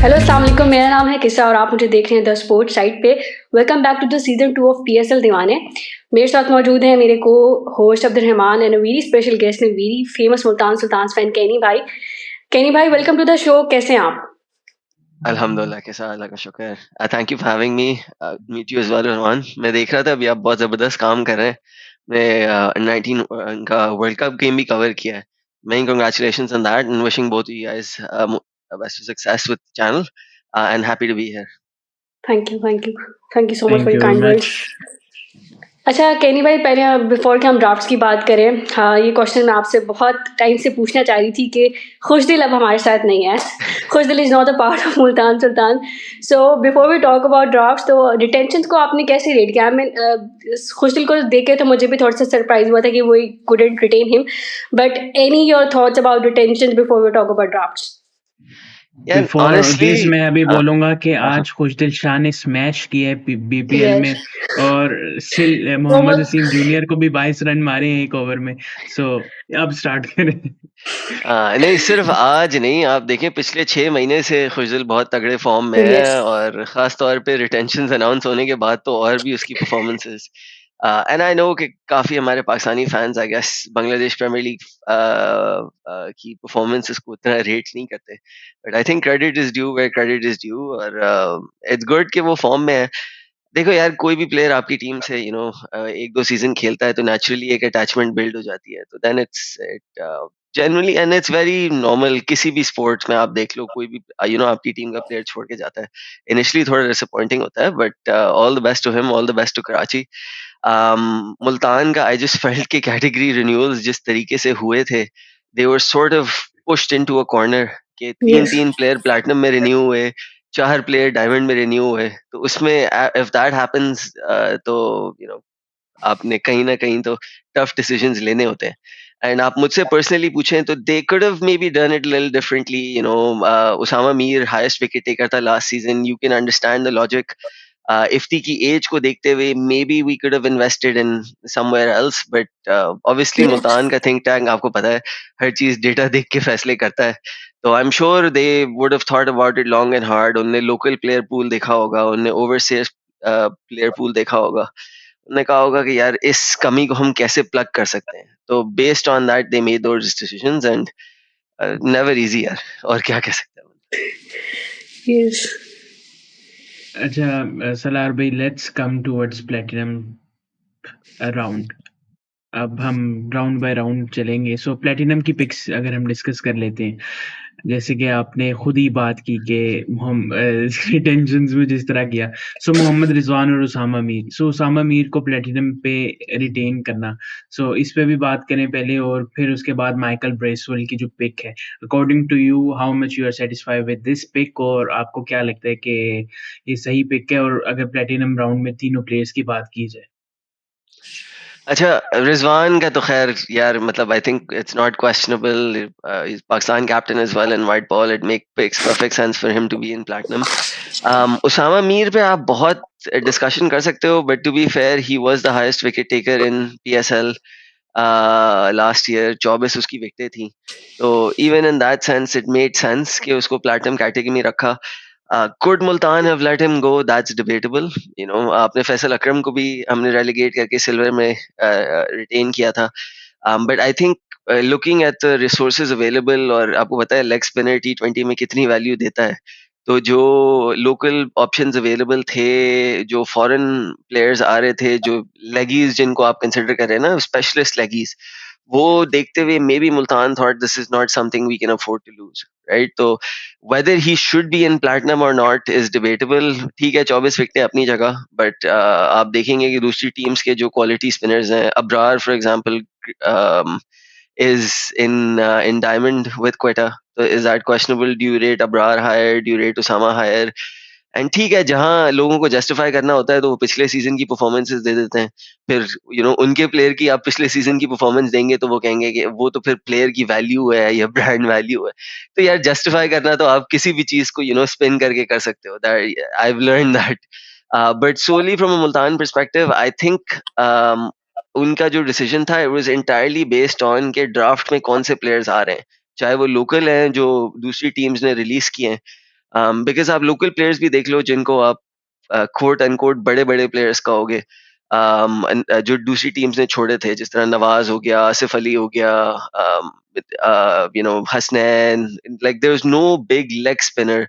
Hello अस्सलाम वालेकुम, मेरा नाम है किसा और आप मुझे देख रहे हैं द स्पोर्ट्स साइट पे। Welcome back to the season 2 of PSL दीवाने। मेरे साथ मौजूद हैं मेरे को host Abdul Rahman and a very special guest and very famous Multan Sultans fan Kenny भाई। कैनी भाई, वेलकम टू द शो। कैसे हैं आप? अल्हम्दुलिल्लाह कैसा अल्लाह का शुक्र। Thank you for having me. Meet you as well Rahman. मैं देख रहा था अभी आप बहुत ज़बरदस्त काम कर रहे हैं। मैं 19 का वर्ल्ड कप गेम भी कवर किया है। Many congratulations on that and wishing both you guys best success with channel and happy to be here. Thank you, thank you, thank you so much for Thank your you very kind words. much. अच्छा कैनी भाई, पहले before कि हम drafts की बात करें, हाँ, ये क्वेश्चन मैं आपसे बहुत टाइम से पूछना चाह रही थी कि खुशदिल अब हमारे साथ नहीं है। Khushdil is not a part of Multan Sultan. So before we talk about drafts, तो डिटेंशन को आपने कैसे रेट किया? मैं खुशदिल को देख के तो मुझे भी थोड़ा सा सरप्राइज हुआ था कि वो couldn't retain him, but any your thoughts about detention before we talk about drafts? यार बिफोर ऑनेस्टली दिस मैं अभी हाँ, बोलूँगा कि हाँ, हाँ। आज खुशदिल शाह ने स्मैश किया है बीपीएल यस। में और सिल मोहम्मद वसीम जूनियर को भी 22 रन मारे हैं एक ओवर में। सो अब स्टार्ट करें। नहीं सिर्फ आज नहीं, आप देखें पिछले 6 महीने से खुशदिल बहुत तगड़े फ़ॉर्म में यस। है और ख़ास तौर पे रिटेंशन्स अनाउंस होने के बाद तो और भी उसकी परफ़ॉर्मेंसेस एंड आई नो कि काफ़ी हमारे Pakistani fans I guess Bangladesh premier league की परफ़ॉर्मेंसेस को उतना रेट नहीं करते। But I think credit is due where credit is due और इट्स गुड कि वो फ़ॉर्म में है। देखो यार कोई भी प्लेयर आपकी टीम से 1-2 सीज़न खेलता है तो नेचुरली एक अटैचमेंट बिल्ड हो जाती है। तो then it generally and it's very normal किसी भी स्पोर्ट्स में आप देख लो कोई भी आपकी टीम का प्लेयर छोड़ के जाता है। इनिशियली थोड़ा डिसअपॉइंटिंग होता है but all the best to him, all the best to Karachi. Multan का आई जस्ट फेल्ट के कैटेगरी रिन्यूअल्स जिस तरीके से हुए थे, they were sort of pushed into a corner के यस। 3-3 प्लेयर प्लैटिनम में रिन्यू हुए, 4 प्लेयर डायमंड में रिन्यू हुए। तो उसमें इफ दैट हैपेंस तो आपने कहीं न कहीं तो टफ डिसीजंस लेने होते हैं। एंड आप मुझसे पर्सनली पूछें तो they could have maybe done it little differently Usama Mir highest wicket taker था last season, you can understand the logic. Ifti की एज को देखते हुए maybe we could have invested in somewhere else but obviously yes. Multan का think tank आपको पता है हर चीज़ डेटा देख के फैसले करता है। तो I am sure they would have thought about it long and hard. उन्होंने लोकल प्लेयर पूल देखा होगा, उन्होंने ओवरसीज प्लेयर पूल देखा होगा। उन्होंने कहा होगा कि यार इस कमी को हम कैसे प्लग कर सकते हैं। तो based on that they made those decisions and never easy यार और क्या कह सकते हैं। यस। अच्छा सलार भाई, let's come towards platinum round. अब हम राउंड बाय राउंड चलेंगे। सो प्लेटिनम की पिक्स अगर हम डिस्कस कर लेते हैं, जैसे कि आपने खुद ही बात की कि हम रिटेंशंस में जिस तरह किया। सो मोहम्मद रिजवान और उसामा मीर, सो उसामा मीर को प्लेटिनम पे रिटेन करना, सो इस पे भी बात करें पहले और फिर उसके बाद माइकल ब्रेसवेल की जो पिक है, according to you how much you are satisfied with this pick और आपको क्या लगता है कि ये सही पिक है? और अगर प्लेटिनम राउंड में तीनों प्लेयर्स की बात की जाए। अच्छा, रिज़वान का तो ख़ैर यार मतलब I think it's not questionable. He is Pakistan captain as well in white ball. It makes perfect sense for him to be in platinum. Usama Mir पे आप बहुत डिस्कशन कर सकते हो but to be fair he was the highest wicket taker in PSL last year. 24 उसकी विकेटें थी। तो even in that sense it made sense कि उसको प्लैटिनम कैटेगरी में रखा। Could Multan have let him go? That's debatable. आपने फैसल अकरम को भी हमने रेलीगेट करके सिल्वर में रिटेन किया था। But I think looking at the resources available और आपको पता है लेग स्पिनर टी20 में कितनी वैल्यू देता है। तो जो लोकल ऑप्शंस अवेलेबल थे, जो फॉरेन प्लेयर्स आ रहे थे, जो लेगीज जिनको आप कंसिडर कर रहे हैं ना स्पेशलिस्ट लेगीज, वो देखते हुए maybe Multan thought this is not something we can afford to lose, right? तो whether he should be in platinum और नॉट इज डिबेटेबल। ठीक है, 24 विकेटें अपनी जगह बट आप देखेंगे कि दूसरी टीम्स के जो क्वालिटी स्पिनर्स हैं, Abrar for example is in diamond with Quetta. So is that questionable? Do you rate Abrar higher? Do you rate Osama higher? And ठीक है, जहाँ लोगों को जस्टिफाई करना होता है तो वो पिछले सीजन की परफॉर्मेंसेस दे देते हैं। फिर उनके प्लेयर की आप पिछले सीजन की परफॉर्मेंस देंगे तो वो कहेंगे कि वो तो फिर प्लेयर की वैल्यू है या ब्रांड वैल्यू है। तो यार जस्टिफाई करना तो आप किसी भी चीज को स्पिन करके कर सकते हो। That I have learn that. But solely from a Multan perspective I think उनका जो डिसीजन था it was entirely based on के ड्राफ्ट में कौन से प्लेयर्स आ रहे हैं, चाहे वो लोकल हैं जो दूसरी टीम्स ने रिलीज किए हैं। बिकॉज़ आप लोकल प्लेयर्स भी देख लो जिनको आप कोट अनकोट बड़े-बड़े प्लेयर्स कहोगे, जो दूसरी टीम्स ने छोड़े थे, जिस तरह नवाज़ हो गया, आसिफ अली हो गया, Hasnain, like there was no big leg spinner,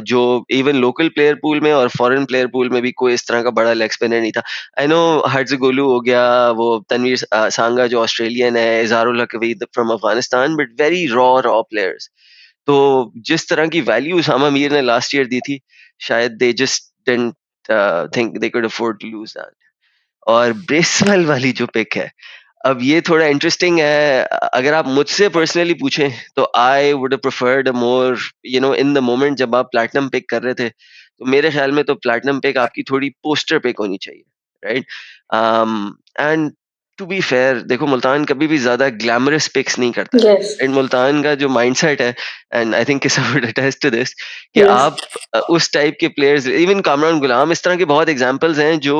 जो इवन लोकल प्लेयर पूल में और फॉरेन प्लेयर पूल में भी कोई इस तरह का बड़ा लेग स्पिनर नहीं था। आई नो हर्ज़गोलू हो गया, वो तनवीर सांगा जो ऑस्ट्रेलियन है, Izharul Haqvi from Afghanistan, but very raw players. तो जिस तरह की वैल्यू उसामा मीर ने लास्ट ईयर दी थी, शायद they just didn't think they could afford to lose that. और ब्रेसवेल वाली जो पिक है, अब ये थोड़ा इंटरेस्टिंग है। अगर आप मुझसे पर्सनली पूछें तो I would preferred more, in the moment जब आप प्लैटिनम पिक कर रहे थे, तो मेरे ख्याल में तो प्लैटिनम पिक आपकी थोड़ी पोस्टर पिक होनी चाहिए, right? And to be fair, देखो मुल्तान कभी भी ज्यादा ग्लैमरस पिक्स नहीं करता है। यस, एंड मुल्तान का जो माइंडसेट है, एंड आई थिंक किसा वुड अटेस्ट टू दिस, कि यस, आप उस टाइप के प्लेयर्स, इवन कामरान गुलाम, इस तरह के बहुत एग्जांपल्स हैं जो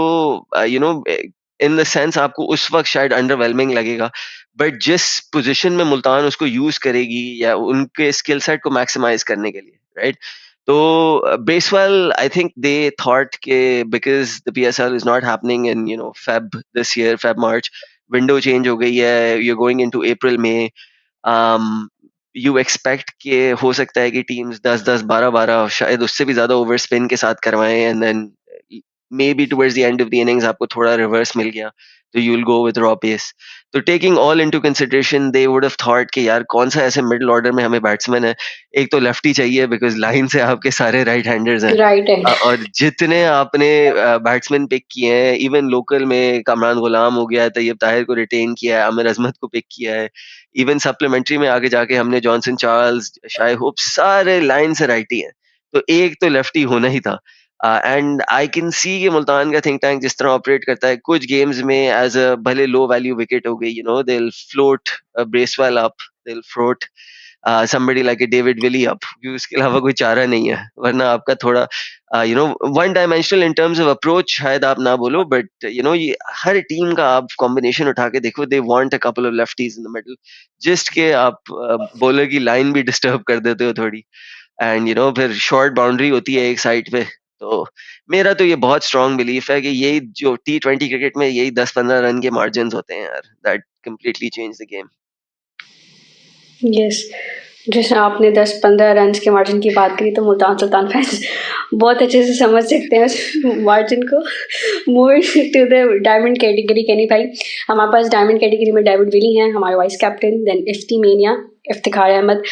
इन द सेंस आपको उस वक्त शायद अंडरवेलमिंग लगेगा, बट जिस पोजीशन में मुल्तान उसको यूज करेगी या उनके स्किल सेट को मैक्सिमाइज करने के लिए, राइट? तो Bracewell, I think they thought के because the PSL is not happening in Feb this year, Feb March, window change हो गई है, यू गोइंग इनटू अप्रैल में, यू एक्सपेक्ट कि हो सकता है कि टीम्स 10-10, 12-12, शायद उससे भी ज्यादा ओवर स्पिन के साथ करवाएं, and then maybe towards the end of the innings आपको थोड़ा रिवर्स मिल गया, तो you will go with raw pace. तो taking all into consideration, they would have thought कि यार कौन सा ऐसे मिडिल ऑर्डर में हमें बैट्समैन है, एक तो लेफ्टी चाहिए बिकॉज लाइन से आपके सारे राइट हैंडर्स हैं, राइट एंड और जितने आपने बैट्समैन पिक किए हैं, इवन लोकल में कामरान गुलाम हो गया, तैयब ताहिर को रिटेन किया है, आमिर अजमत को पिक किया है, इवन सप्लीमेंट्री में आगे जाके हमने जॉनसन चार्ल्स, शाय होप, सारे लाइन से राइटी हैं, तो एक तो लेफ्टी होना ही था। एंड आई कैन सी कि मुल्तान का थिंक टैंक जिस तरह ऑपरेट करता है, कुछ गेम्स में एज अ भले लो वैल्यू विकेट हो गई, they will float Bracewell up, they will float somebody like a David Willey up, क्योंकि उसके अलावा कोई चारा नहीं है, वरना आपका थोड़ा one dimensional in terms of approach शायद आप ना बोलो, बट ये हर टीम का आप कॉम्बिनेशन उठा के देखो, they want a couple of lefties in the middle, just के आप बॉलर की लाइन भी डिस्टर्ब कर देते हो थोड़ी, एंड फिर शॉर्ट बाउंड्री होती है एक साइड पे। तो मेरा तो ये बहुत स्ट्रांग बिलीफ है कि यही जो T20 क्रिकेट में यही 10-15 रन के मार्जिन होते हैं यार, that completely change the game. Yes, जैसे आपने 10-15 रन्स के मार्जिन की बात करी, तो मुल्तान सुल्तान फैंस बहुत अच्छे से समझ सकते हैं उस मार्जिन को। Moving to the diamond category, Kenny भाई, हमारे पास डायमंड कैटेगरी में डेविड विली हैं, हमारे vice captain, then Ifti mania, Iftikhar Ahmed,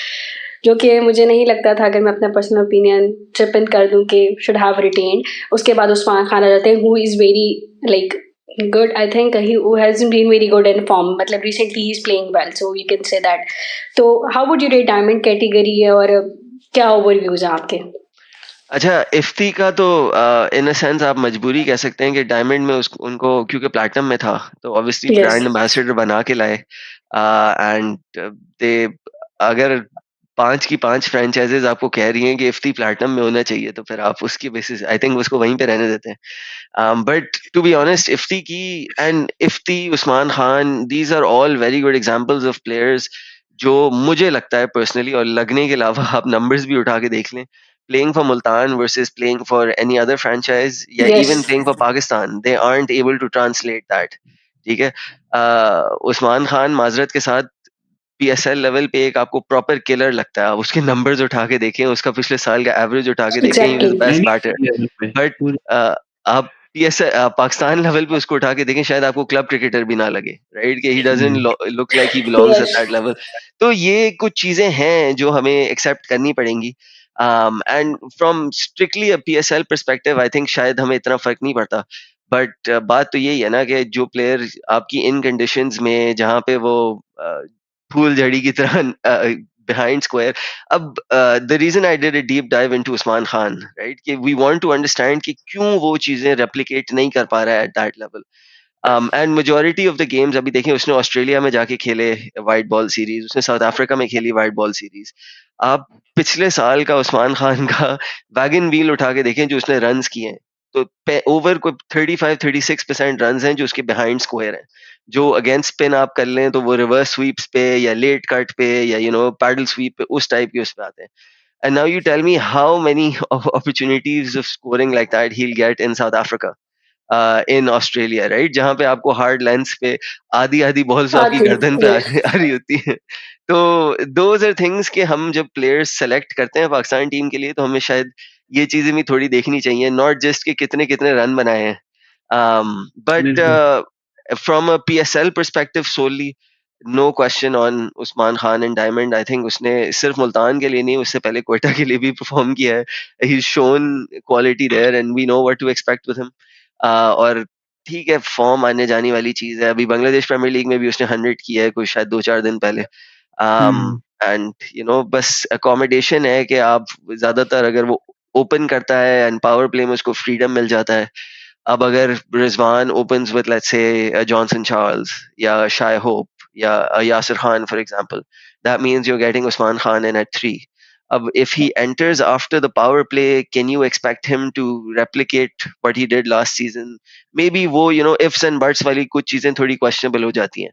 जो कि मुझे नहीं लगता था, अगर मैं अपना पर्सनल ओपिनियन चिप इन कर दूं, कि शुड हैव रिटेन्ड। उसके बाद उस्मान खान आ जाते हैं, who is very like good. I think he who hasn't been very good in form, मतलब recently he's playing well, so you can say that. तो how would you rate diamond category, और क्या overviews हैं आपके? अच्छा, इफ्ती का तो इन a sense आप मजबूरी कह सकते हैं कि डायमंड में उनको, क्योंकि प्लैटिनम में था, तो ऑब्वियसली Yes, ब्रांड एम्बेसडर बना के लाए, एंड दे, अगर 5 की 5 फ्रेंचाइजीज आपको कह रही हैं कि इफ्ती प्लैटिनम में होना चाहिए, तो फिर आप उसकी बेसिस आई थिंक उसको वहीं पे रहने देते हैं। But to be honest, Ifti की, and Ifti, Usman Khan, these are all very good examples of players जो मुझे लगता है पर्सनली, और लगने के अलावा आप नंबर्स भी उठा के देख लें, playing for Multan versus playing for any other franchise, या even yes, playing for Pakistan, they aren't able to translate that, ठीक है? उस्मान खान, माजरत के साथ, पीएसएल लेवल पे एक आपको प्रॉपर किलर लगता है, आप उसके नंबर्स उठा के देखें, उसका पिछले साल का एवरेज उठा के देखें, he was the exactly. Best batter. Any level पे बट पूरे आप पाकिस्तान लेवल पे उसको उठा के देखें, शायद आपको क्लब क्रिकेटर भी ना लगे, राइट? कि he doesn't look like he belongs at Yes, that level. तो ये कुछ चीजें हैं जो हमें एक्सेप्ट करनी पड़ेंगी, and from strictly a PSL perspective, I think शायद हमें इतना फर्क नहीं पड़ता, बट बात तो यही है ना कि जो प्लेयर आपकी इन कंडीशंस में, जहाँ पे वो फूल झड़ी की तरह बिहाइंड स्क्वायर, अब the reason I did a deep dive into Usman Khan, right, कि वी वांट टू अंडरस्टैंड कि क्यों वो चीजें रेप्लिकेट नहीं कर पा रहा है at that level. And majority of the games, अभी देखें, उसने ऑस्ट्रेलिया में जाके खेले वाइट बॉल सीरीज, उसने साउथ अफ्रीका में खेली वाइट बॉल सीरीज। आप पिछले साल का उस्मान खान का वैगन व्हील उठा के देखें जो उसने रन्स किए हैं, तो ओवर को 35-36% रन्स हैं जो उसके बिहाइंड स्क्वायर हैं, जो अगेंस्ट स्पिन आप कर लें तो वो रिवर्स स्वीप्स पे या लेट कट पे या पैडल स्वीप पे, उस टाइप के उस पे आते हैं। And now you tell me how many opportunities of scoring like that he'll get in South Africa, in Australia, right, जहाँ पे आपको हार्ड लेंस पे आधी आधी बॉल्स आपकी आती गर्दन पे यस आ रही होती है। तो दोज आर थिंग्स कि हम जब प्लेयर्स सेलेक्ट करते हैं पाकिस्तान टीम के लिए, तो हमें शायद ये चीजें भी थोड़ी देखनी चाहिए, नॉट जस्ट कि कितने कितने रन बनाए हैं, बट बिल्कुल। From a PSL perspective solely, no question on Usman Khan and diamond. I think उसने सिर्फ मुल्तान के लिए नहीं, उससे पहले क्वेटा के लिए भी परफॉर्म किया है। He shown quality there and we know what to expect with him. और ठीक है, फॉर्म आने जाने वाली चीज है। अभी बांग्लादेश प्रीमियर लीग में भी उसने 100 किया है, कोई शायद 2-4 दिन पहले। हुँ, एंड बस अकोमोडेशन है कि आप ज्यादातर, अगर वो ओपन करता है एंड पावर प्ले में उसको फ्रीडम मिल जाता है। अब अगर Rizwan opens with let's say Johnson Charles या Shai Hope या Yasir Khan for example, that means you're getting Usman Khan in at 3. If he enters after the power play, can you expect him to replicate what he did last season? Maybe वो ifs and buts वाली कुछ चीजें थोड़ी questionable हो जाती हैं.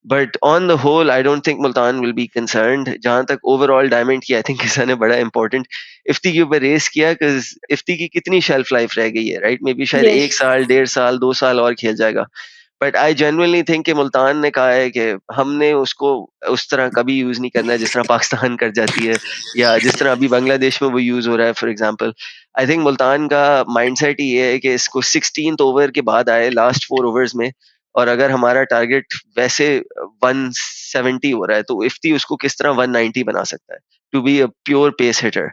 But on the whole, I don't think Multan will be concerned. जहां तक overall diamond की, I think किसान ने बड़ा important इफ्ती के ऊपर रेस किया, बिकॉज इफ्ती की कितनी शेल्फ लाइफ रह गई है, राइट? मे बी शायद यस 1 साल, 1.5 साल, 2 साल और खेल जाएगा। बट आई जेन्युइनली थिंक कि मुल्तान ने कहा है कि हमने उसको उस तरह कभी यूज नहीं करना है जिस तरह पाकिस्तान कर जाती है, या जिस तरह अभी बांग्लादेश में वो यूज हो रहा है for example. I think Multan का माइंडसेट ये है कि इसको 16th ओवर के बाद आए, लास्ट 4 ओवर्स में, और अगर हमारा टारगेट वैसे 170 हो रहा है, तो इफ्ती उसको किस तरह 190 बना सकता है, to be a pure pace hitter.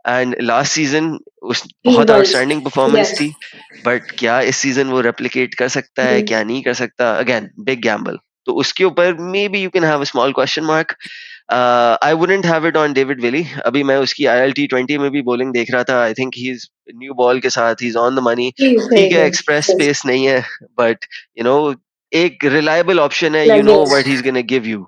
And last season उस ही बहुत वाज आउटस्टैंडिंग परफॉर्मेंस यस थी। बट क्या इस सीजन वो रेप्लिकेट कर सकता है, क्या नहीं कर सकता, अगेन बिग गैम्बल। तो उसके ऊपर may be you can have a small question mark. I wouldn't have it on David Willey. अभी मैं उसकी ILT20 में भी बॉलिंग देख रहा था। I think he is new ball के साथ, he is on the money. He is ठीक वेरी है, गुड एक्सप्रेस यस स्पेस नहीं है, बट यू नो एक रिलायबल ऑप्शन है, like what he yes is gonna give you.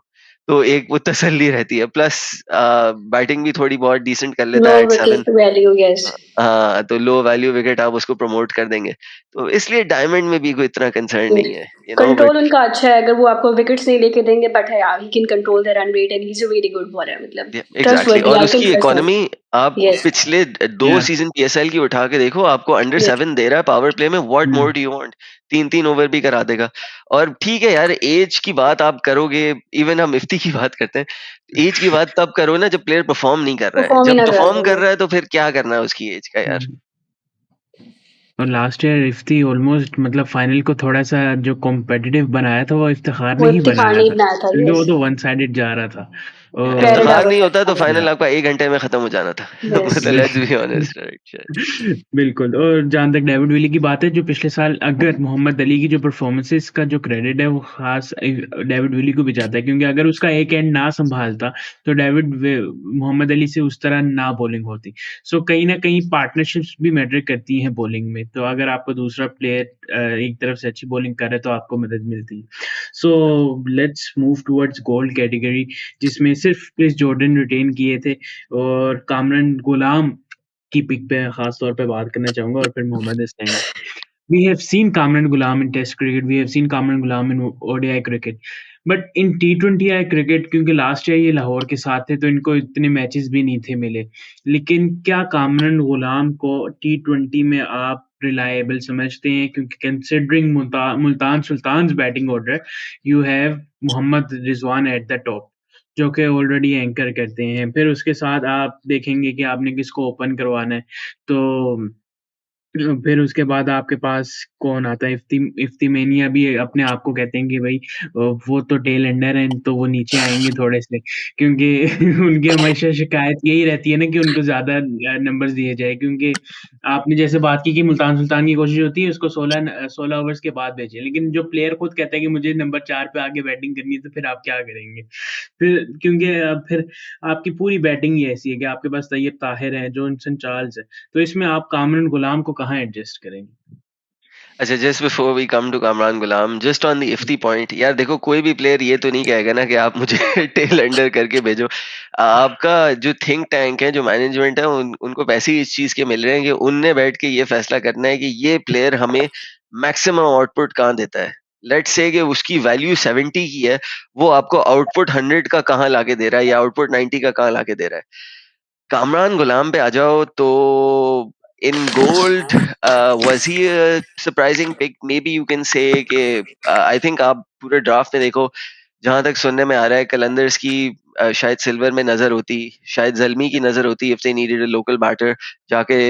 तो एक वो तसल्ली रहती है, प्लस बैटिंग भी थोड़ी बहुत डिसेंट कर लेता लो है एट 7। विकेट वैल्यू यस हाँ, तो लो वैल्यू विकेट आप उसको प्रमोट कर देंगे, तो इसलिए डायमंड में भी कोई इतना कंसर्न नहीं है, कंट्रोल बट उनका अच्छा है अगर वो आपको विकेट्स नहीं लेके देंगे बट है he can control the run rate and he is a very good bowler मतलब एग्जैक्टली। ट्रस्टवर्दी और आई कैन उसकी ट्रस्ट हिम इकोनॉमी आप यस पिछले 2 सीजन पीएसएल की उठा के देखो, आपको अंडर यस 7 दे रहा है पावर प्ले में, what hmm. More do you want? 3-3 over भी करा देगा। और ठीक है यार, एज की बात आप करोगे, इवन हम इफ्ती की बात करते हैं, एज की बात तब करो ना जब प्लेयर परफॉर्म नहीं कर रहा है। परफॉर्म ही जब ना कर परफॉर्म कर रहे रहा है तो फिर क्या करना है उसकी एज का यार। हुँ। और लास्ट ईयर इफ्ती ऑलमोस्ट मतलब फाइनल को थोड़ा-सा जो कॉम्पिटिटिव बनाया था, वो इफ्तिखार ने वो ही इफ्तिखार बनाया नहीं था, बनाया था क्योंकि वो यस तो वन साइडेड जा रहा था। क्रेडिट इफ्तिखार आवर नहीं होता तो या फाइनल आपका 1 घंटे में खत्म हो जाना था। यस मतलब लेट्स बी बिल्कुल। Honest, right? बिल्कुल। और जहाँ तक डेविड विली की बात है, जो पिछले साल अगर मोहम्मद अली की जो परफ़ॉर्मेंसेज़ का जो क्रेडिट है, वो ख़ास डेविड विली को भी जाता है, क्योंकि अगर उसका एक एंड ना सँभालता, तो मोहम्मद अली से उस तरह ना बॉलिंग होती। सो कहीं न कहीं पार्टनरशिप्स भी मैटर करती हैं बॉलिंग में। तो अगर आपको दूसरा प्लेयर एक तरफ से अच्छी बॉलिंग कर रहा है, तो आपको मदद मिलती है। So let's move towards gold category, जिसमें सिर्फ़ क्रिस जॉर्डन रिटेन किए थे और कामरान गुलाम की पिक पे ख़ास तौर पे बात करना चाहूँगा, और फिर Mohammad Hasnain. We have seen Kamran Ghulam in Test cricket. We have seen Kamran Ghulam in ODI cricket. But in T20I cricket, क्योंकि लास्ट ईयर ये लाहौर के साथ थे, तो इनको इतने मैचेस भी नहीं थे मिले। लेकिन क्या कामरान गुलाम को T20 में आप रिलायबल समझते हैं? क्योंकि considering Multan Sultans batting order, you have Mohammad Rizwan at the top, जो कि ऑलरेडी एंकर करते हैं। फिर उसके साथ आप देखेंगे कि आपने किसको ओपन करवाना है। तो फिर उसके बाद आपके पास कौन आता है? इफ्तिमेनिया भी अपने आप को कहते हैं कि भई वो तो टेल एंडर हैं, तो वो नीचे आएँगे थोड़े से, क्योंकि उनकी हमेशा शिकायत यही रहती है ना कि उनको ज़्यादा नंबर्स दिए जाएँ, क्योंकि आपने जैसे बात की कि मुल्तान सुल्तान की कोशिश होती है उसको 16 ओवर्स के बाद भेजें, लेकिन जो प्लेयर खुद कहता है कि मुझे नंबर 4 पे आके बैटिंग करनी है, तो फिर आप क्या करेंगे? फिर क्योंकि फिर आपकी पूरी बैटिंग ही ऐसी है कि आपके पास तैयब ताहिर हैं, जॉनसन चार्ल्स है, तो इसमें आप कामरान गुलाम को कहाँ एडजस्ट करेंगे? अच्छा, just before we come to Kamran Ghulam, just on the Ifti point, यार देखो कोई भी प्लेयर ये तो नहीं कहेगा ना कि आप मुझे टेल अंडर करके भेजो। आपका जो थिंक टैंक है, जो मैनेजमेंट है, उनको पैसे ही इस चीज के मिल रहे हैं कि उनने बैठ के ये फैसला करना है कि ये प्लेयर हमें मैक्सिमम आउटपुट कहाँ देता है। लेट्स से कि उसकी वैल्यू 70 की है, वो आपको आउटपुट 100 का कहाँ लाके दे रहा है, या आउटपुट 90 का कहाँ लाके दे रहा है। कामरान गुलाम पे आ जाओ तो in gold was he a surprising pick? Maybe you can say कि आई थिंक आप पूरे ड्राफ्ट में देखो, जहां तक सुनने में आ रहा है कलंदर्स की शायद सिल्वर में नजर होती, शायद जल्मी की नजर होती, if they needed a local batter जाके,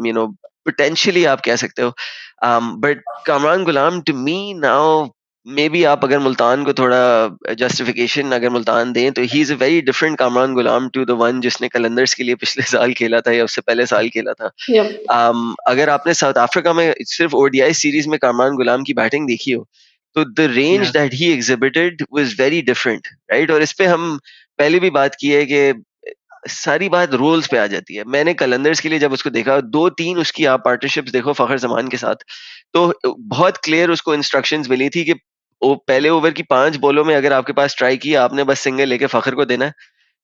यू नो पोटेंशियली आप कह सकते हो। But Kamran Ghulam to me now, maybe आप अगर मुल्तान को थोड़ा जस्टिफिकेशन अगर मुल्तान दें तो he is a very different Kamran Ghulam to the one जिसने कलंदर्स के लिए पिछले साल खेला था या उससे पहले साल खेला था। Yep. अगर आपने साउथ अफ्रीका में सिर्फ ओडीआई सीरीज में कामरान गुलाम की बैटिंग देखी हो, तो द रेंज या that he exhibited was very different, right? और इस पे हम पहले भी बात की है कि सारी बात रोल्स पे आ जाती है। मैंने कलंदर्स के लिए जब उसको देखा, 2-3 उसकी आप पार्टनरशिप्स देखो फ़खर ज़मान के साथ, तो बहुत क्लियर उसको इंस्ट्रक्शंस मिली थी कि ओ पहले ओवर की 5 बॉलों में अगर आपके पास स्ट्राइक किया, आपने बस सिंगल लेके फ़खर को देना है,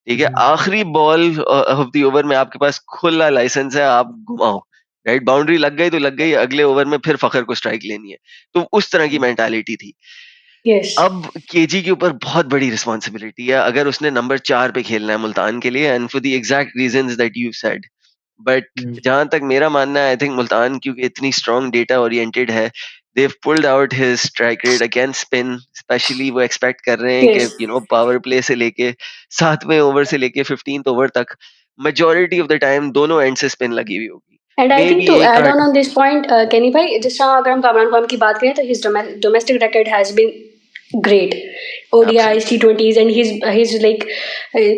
ठीक है? आखिरी बॉल ऑफ द ओवर में आपके पास खुला लाइसेंस है, आप घुमाओ, राइट? बाउंड्री लग गई तो लग गई, अगले ओवर में फिर फ़खर को स्ट्राइक लेनी है। तो उस तरह की मेंटालिटी थी। Yes. अब केजी के ऊपर बहुत बड़ी रिस्पॉन्सिबिलिटी है अगर उसने नंबर 4 पे खेलना है मुल्तान के लिए, and for the exact reasons that you said. But जहां तक मेरा मानना है, आई थिंक मुल्तान क्योंकि इतनी स्ट्रॉन्ग डेटा ओरिएंटेड है, they've pulled out his strike rate against spin, specially वो एक्सपेक्ट कर रहे हैं कि Yes. पावर प्ले से लेके 7वें ओवर से लेके 15th ओवर तक मेजोरिटी ऑफ द टाइम दोनों एंड से स्पिन लगी हुई होगी। And I may think be to एक एड आध, ऑन दिस पॉइंट केनी भाई, जिस तरह अगर हम कामरान खान की बात करें तो his domestic record has been great, ODIs, absolutely T20s, and he's like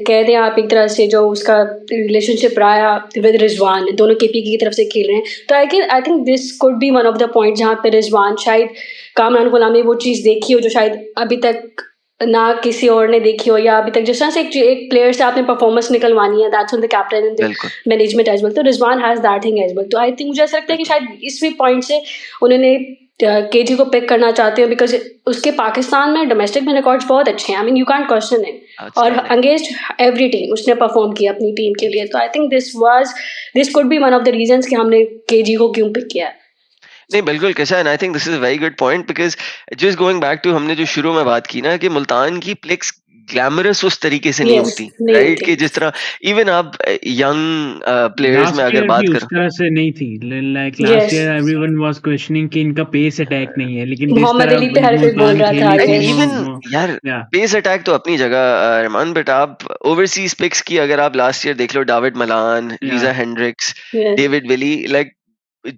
कह दें आप एक तरह से जो उसका रिलेशनशिप रहा विद रिजवान, दोनों केपीके की तरफ से खेल रहे हैं, तो I think this could be one of the point जहाँ पे रिजवान शायद कामरान गुलाम ने वो चीज़ देखी हो जो शायद अभी तक ना किसी और ने देखी हो, या अभी तक जिस तरह से एक प्लेयर से आपने परफॉर्मेंस निकलवानी है, that's on the captain and the बिल्कुल मैनेजमेंट एज वेल, तो Rizwan has that thing as well. तो आई थिंक मुझे ऐसा लगता है कि बिल्कुल शायद इसी पॉइंट से उन्होंने केजी को पिक करना चाहते हो, बिकॉज उसके पाकिस्तान में डोमेस्टिक में रिकॉर्ड्स बहुत अच्छे हैं, I mean you can't question it, और आउटस्टैंडिंग। अगेंस्ट एवरी टीम उसने परफॉर्म किया अपनी टीम के लिए। तो I think this could be one of the reasons कि हमने केजी को क्यों पिक किया है। नहीं बिल्कुल कैसा, and I think this is a very good point because just going back to हमने जो शुरू में बात की ना कि मुल्तान की प्लेक्स ग्लैमरस उस तरीके से नहीं यस, होती, नहीं राइट? होती। कि जिस तरह इवन आप यंग प्लेयर्स में लास्ट अगर ईयर भी बात उस करो, तरह से नहीं थी। Like last yes, year everyone was questioning कि इनका पेस अटैक नहीं है, लेकिन जिस मोहम्मद तरह अली पे हर कोई बोल मुल्तान रहा था, खेली एंड थी यस। इवन वो यार या पेस अटैक तो अपनी जगह, रहमान, बट आप ओवरसीज पिक्स की अगर आप लास्ट ईयर देख लो, डेविड मलान, या Reeza Hendricks, yes, David Willey, like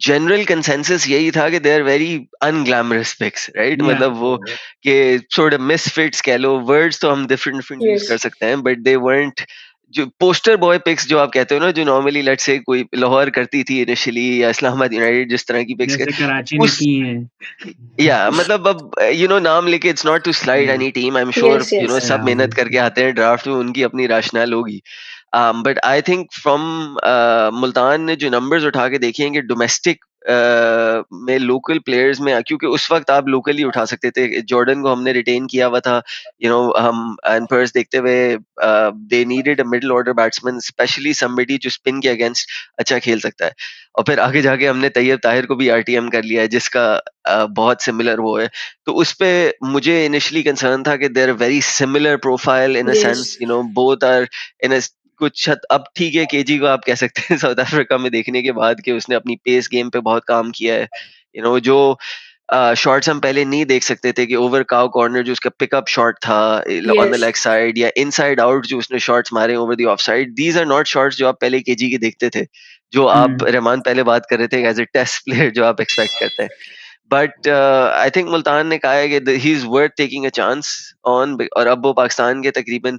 general consensus यही था कि they are very unglamorous picks, right? या मतलब वो कि सॉर्ट ऑफ मिसफिट्स कह लो, वर्ड्स तो हम डिफरेंट डिफरेंट यूज यस, कर सकते हैं, बट दे weren't जो पोस्टर बॉय पिक्स जो आप कहते हो ना, जो नॉर्मली लेट्स से कोई लाहौर करती थी इनिशियली, या इस्लामाबाद यूनाइटेड जिस तरह की पिक्स के जैसे कराची ने उस, की हैं। या मतलब अब नाम लेके इट्स नॉट टू स्लाइड या any team, I am sure yes, yes, सब या मेहनत करके आते हैं ड्राफ्ट में, उनकी अपनी राशनल होगी। But I think from Multan ने जो नंबर्स उठा के देखे हैं कि डोमेस्टिक में लोकल प्लेयर्स में, क्योंकि उस वक्त आप लोकली उठा सकते थे, जॉर्डन को हमने रिटेन किया हुआ था, हम एनपर्स देखते हुए, दे needed a middle order batsman, specially somebody जो स्पिन के अगेंस्ट अच्छा खेल सकता है, और फिर आगे जाके हमने तैयब ताहिर को भी आरटीएम कर लिया है जिसका बहुत सिमिलर वो है। तो उस पे मुझे इनिशियली कंसर्न था कि there very similar profile in a yes, sense, both are in a कुछ हद। अब ठीक है, केजी को आप कह सकते हैं साउथ अफ्रीका में देखने के बाद कि उसने अपनी पेस गेम पे बहुत काम किया है, जो शॉट्स हम पहले नहीं देख सकते थे, कि ओवर काउ कॉर्नर जो उसका पिकअप शॉट था on the yes, leg side, या इनसाइड आउट जो उसने शॉट्स मारे over the off side, these are not shots जो आप पहले केजी के देखते थे, जो आप हम्म रहमान पहले बात कर रहे थे एज ए टेस्ट प्लेयर जो आप एक्सपेक्ट करते हैं। बट आई थिंक मुल्तान ने कहा है कि he is worth taking a chance on, और अब वो पाकिस्तान के तकरीबन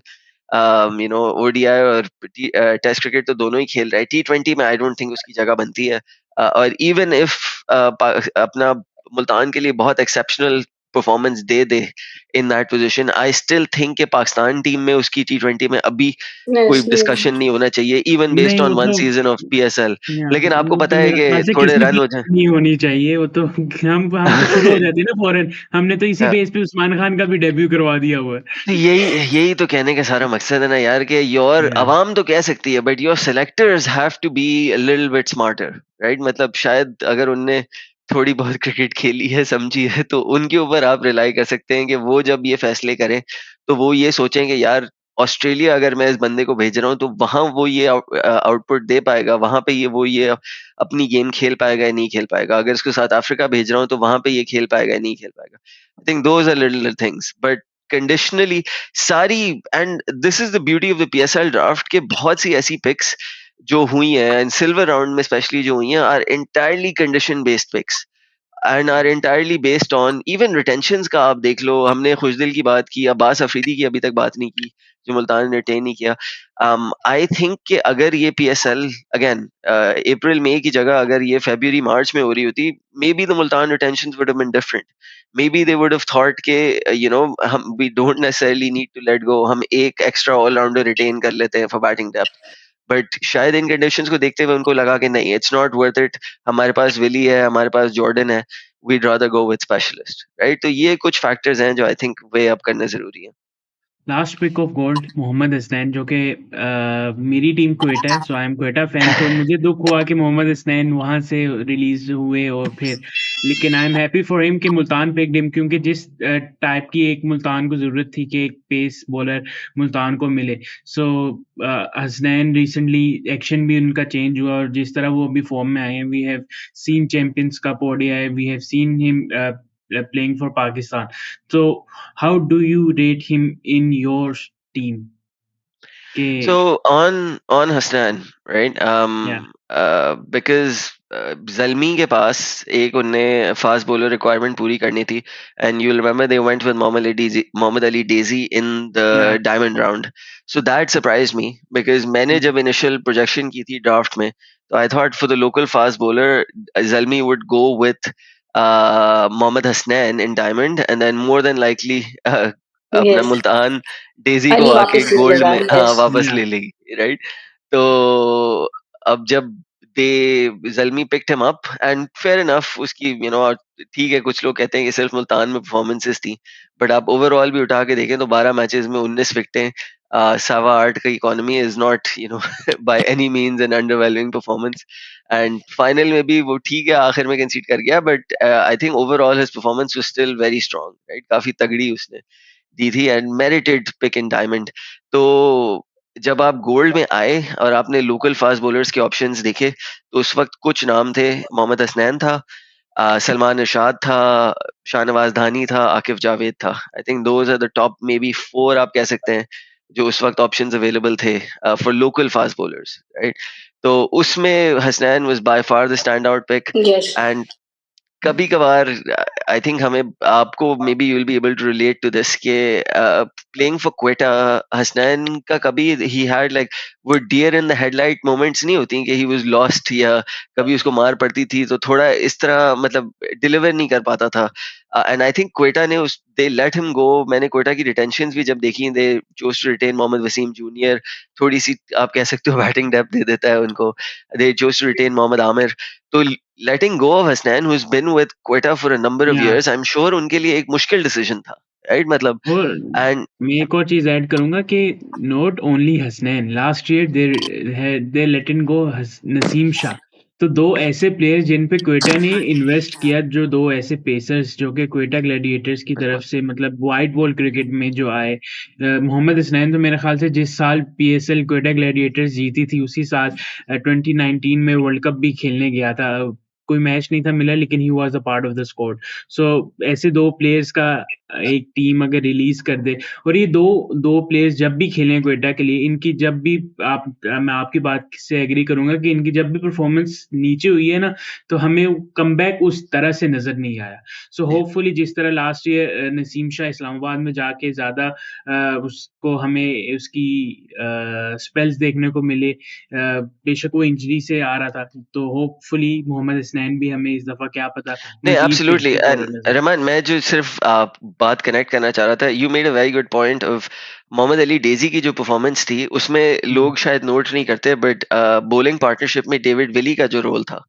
ओडीआई और टेस्ट क्रिकेट तो दोनों ही खेल रहा है। T20 में आई डोंट थिंक उसकी जगह बनती है, और इवन इफ अपना मुल्तान के लिए बहुत exceptional performance they they in that position, I still think कि पाकिस्तान टीम में उसकी T20 में अभी कोई यस, डिस्कशन नहीं होना चाहिए, इवन बेस्ड नहीं ऑन वो वन तो सीजन ऑफ PSL। या लेकिन आपको वो पता तो है मेरे कि ख्याल से थोड़े किसी रन की हो जाए, नहीं होनी चाहिए वो तो। हम तो शुरू हो जाती है ना फौरन। हमने तो इसी बेस पे उस्मान खान का भी डेब्यू करवा दिया हुआ है। तो यही यही तो कहने का सारा मकसद है ना यार, कि योर या अवाम तो कह सकती है, but your selectors have to be a little bit smarter, right? मतलब शायद अगर उनने थोड़ी बहुत क्रिकेट खेली है, समझी है, तो उनके ऊपर आप रिलाई कर सकते हैं कि वो जब ये फैसले करें तो वो ये सोचें कि यार ऑस्ट्रेलिया अगर मैं इस बंदे को भेज रहा हूँ तो वहां वो ये आउटपुट दे पाएगा, वहां पे ये अपनी गेम खेल पाएगा या नहीं खेल पाएगा। अगर इसको साउथ अफ्रीका भेज रहा हूँ तो वहां पे ये खेल पाएगा या नहीं खेल पाएगा। I think those are little things, but conditionally sorry, and this is the beauty of the PSL draft के बहुत सी ऐसी पिक्स जो हुई हैं एंड सिल्वर राउंड में स्पेशली जो हुई हैं are entirely condition based picks and are entirely based on even retentions का। आप देख लो, हमने खुशदिल की बात की, अब्बास अफरीदी की अभी तक बात नहीं की जो मुल्तान ने रिटेन नहीं किया। आई थिंक कि अगर ये PSL अगेन अप्रैल मई की जगह अगर ये February मार्च में हो रही होती, maybe the Multan retentions would have been different. Maybe they would have thought के हम we don't necessarily need to let go, हम एक एक्स्ट्रा ऑलराउंडर रिटेन कर लेते हैं फॉर बैटिंग डेप्थ। बट शायद इन कंडीशंस को देखते हुए उनको लगा कि नहीं, इट्स नॉट वर्थ इट, हमारे पास विली है, हमारे पास जॉर्डन है, we'd rather go with specialist, right? तो ये कुछ फैक्टर्स हैं जो आई थिंक वे अप करने जरूरी है। Last pick of gold Mohammad Hasnain, जो कि मेरी टीम क्वेटा है, so I am Quetta fan. तो मुझे दुख हुआ कि मोहम्मद हसनैन वहां से रिलीज हुए और फिर, लेकिन I am happy for him कि मुल्तान पिक्ड हिम, क्योंकि जिस टाइप की एक मुल्तान को जरूरत थी कि एक पेस बॉलर मुल्तान को मिले। सो हसनैन रिसेंटली एक्शन भी उनका चेंज हुआ और जिस तरह वो अभी फॉर्म में आए हैं, we have seen champions cup ODI, we have seen him playing for Pakistan. So how do you rate him in your team? So के on Hasnan, right? yeah, Because Zalmi के पास एक उनने फास्ट बॉलर रिक्वायरमेंट पूरी करनी थी, and you'll remember they went with Mohammad Ali Daisy in the yeah, diamond round. So that surprised me because मैंने जब initial projection की थी draft में, तो I thought for the local fast bowler Zalmi would go with Mohammad Hasnan in diamond, and then more than likely अपना yes, Multan Daisy को अली आके वापस ले गोल्ड लेगा, में हाँ यस। वापस yeah. ले लेगी, राइट? तो अब जब they Zalmi picked him up and fair enough, उसकी ठीक है, कुछ लोग कहते हैं कि सिर्फ मुल्तान में परफॉर्मेंसेस थी, बट आप ओवरऑल भी उठा के देखें तो 12 मैचेस में 19 विकेटें, 8.25 का economy is not by any means an underwhelming performance. And final में भी वो ठीक है, आखिर में कंसीड कर गया, but I think overall his performance was still very strong, right? काफी तगड़ी उसने दी थी and merited pick in diamond. तो जब आप गोल्ड में आए और आपने लोकल फास्ट बॉलर्स के ऑप्शंस देखे, तो उस वक्त कुछ नाम थे, मोहम्मद हसनैन था, सलमान इरशाद था, शाहनवाज धानी था, आकिफ जावेद था। I think those are the top maybe 4 आप कह सकते हैं जो उस वक्त ऑप्शंस अवेलेबल थे for local fast bowlers, right? तो उसमें Hasnain was by far the stand out pick. Yes, and कभी कभार आई थिंक हमें, आपको maybe you will be able to relate to this के प्लेइंग फॉर क्वेटा, हसनैन का कभी ही हैड लाइक वो deer in the headlight moments नहीं होती कि ही वाज लॉस्ट, या कभी उसको मार पड़ती थी तो थोड़ा इस तरह मतलब डिलीवर नहीं कर पाता था। एंड आई थिंक क्वेटा ने उस दे लेट हिम गो। मैंने क्वेटा की रिटेंशंस भी जब देखी, they chose to retain Mohammad Wasim junior, थोड़ी सी आप कह सकते हो बैटिंग डेप्थ दे देता है उनको, they chose to retain Mohammad Amir. तो letting go of Hasnan, who's been with Quetta for a number of Yeah. years, I'm sure उनके लिए एक मुश्किल डिसीजन था, राइट? मतलब और एंड मैं एक और चीज ऐड करूंगा कि not only Hasnain, last year they let in go Naseem Shah. तो दो ऐसे प्लेयर्स जिन पे क्वेटा ने इन्वेस्ट किया, जो दो ऐसे पेसर्स जो कि क्वेटा ग्लैडिएटर्स की तरफ से मतलब वाइट बॉल क्रिकेट में जो आए। मोहम्मद हसनैन तो मेरे ख्याल से जिस साल PSL क्वेटा ग्लैडिएटर्स जीती थी उसी साल 2019 में वर्ल्ड कप भी खेलने गया था। कोई मैच नहीं था मिला, लेकिन he was a part of the squad. So ऐसे दो प्लेयर्स का एक टीम अगर रिलीज कर दे, और ये दो प्लेयर्स जब भी खेलें क्वेटा के लिए, इनकी जब भी मैं आपकी बात से एग्री करूंगा कि इनकी जब भी परफॉर्मेंस नीचे हुई है ना, तो हमें कमबैक उस तरह से नजर नहीं आया। सो होपफुली जिस तरह लास्ट ईयर नसीम शाह इस्लामाबाद में जाके ज्यादा उसको हमें उसकी स्पेल्स देखने को मिले, बेशक वो इंजरी से आ रहा था, तो होपफुली मोहम्मद हसनैन भी हमें इस दफा क्या पता नहीं, मजीद एब्सोल्युटली। बेहतर एंड बॉलर नजर। रहमान, मैं जो सिर्फ बात कनेक्ट करना चाह रहा था, you made a very good point of Mohammad Ali डेजी की जो परफॉर्मेंस थी उसमें लोग शायद नोट नहीं करते, बट बॉलिंग पार्टनरशिप में डेविड विली का जो रोल था,